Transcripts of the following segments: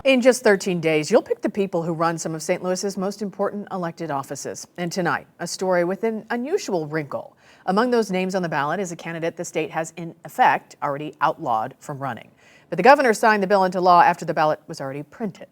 In just 13 days, you'll pick the people who run some of St. Louis's most important elected offices. And tonight, a story with an unusual wrinkle. Among those names on the ballot is a candidate the state has, in effect, already outlawed from running. But the governor signed the bill into law after the ballot was already printed.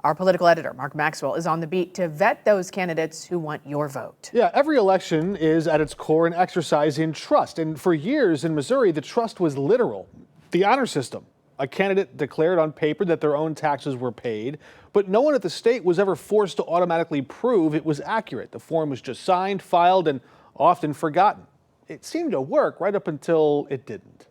Our political editor, Mark Maxwell, is on the beat to vet those candidates who want your vote. Yeah, every election is at its core an exercise in trust. And for years in Missouri, the trust was literal. The honor system. A candidate declared on paper that their own taxes were paid, but no one at the state was ever forced to automatically prove it was accurate. The form was just signed, filed, and often forgotten. It seemed to work right up until it didn't.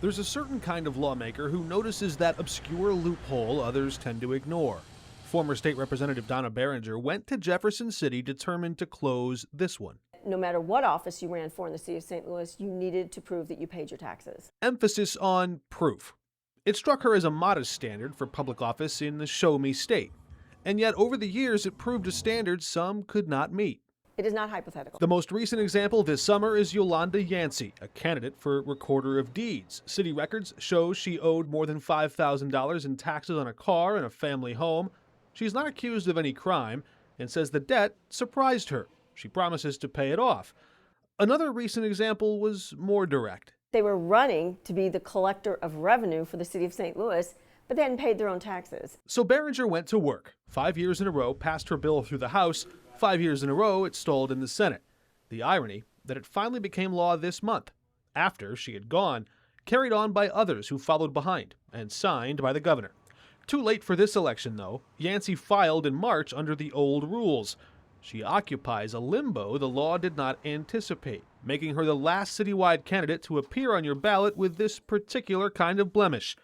There's a certain kind of lawmaker who notices that obscure loophole others tend to ignore. Former State Representative Donna Beringer went to Jefferson City determined to close this one. No matter what office you ran for in the city of St. Louis, you needed to prove that you paid your taxes. Emphasis on proof. It struck her as a modest standard for public office in the show-me state. And yet over the years, it proved a standard some could not meet. It is not hypothetical. The most recent example this summer is Yolanda Yancey, a candidate for Recorder of Deeds. City records show she owed more than $5,000 in taxes on a car and a family home. She's not accused of any crime and says the debt surprised her. She promises to pay it off. Another recent example was more direct. They were running to be the collector of revenue for the city of St. Louis, but they hadn't paid their own taxes. So Beringer went to work. 5 years in a row, passed her bill through the House. 5 years in a row, it stalled in the Senate. The irony that it finally became law this month, after she had gone, carried on by others who followed behind, and signed by the governor. Too late for this election, though. Yancey filed in March under the old rules. She occupies a limbo the law did not anticipate, making her the last citywide candidate to appear on your ballot with this particular kind of blemish.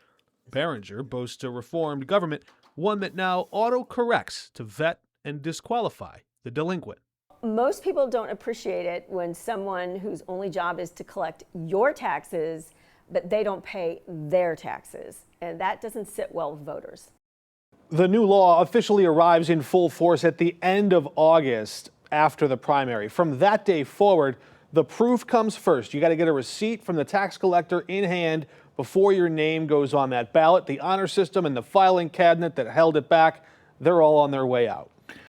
Beringer boasts a reformed government, one that now auto-corrects to vet and disqualify the delinquent. Most people don't appreciate it when someone whose only job is to collect your taxes, but they don't pay their taxes. And that doesn't sit well with voters. The new law officially arrives in full force at the end of August after the primary. From that day forward, the proof comes first. You got to get a receipt from the tax collector in hand before your name goes on that ballot. The honor system and the filing cabinet that held it back, they're all on their way out.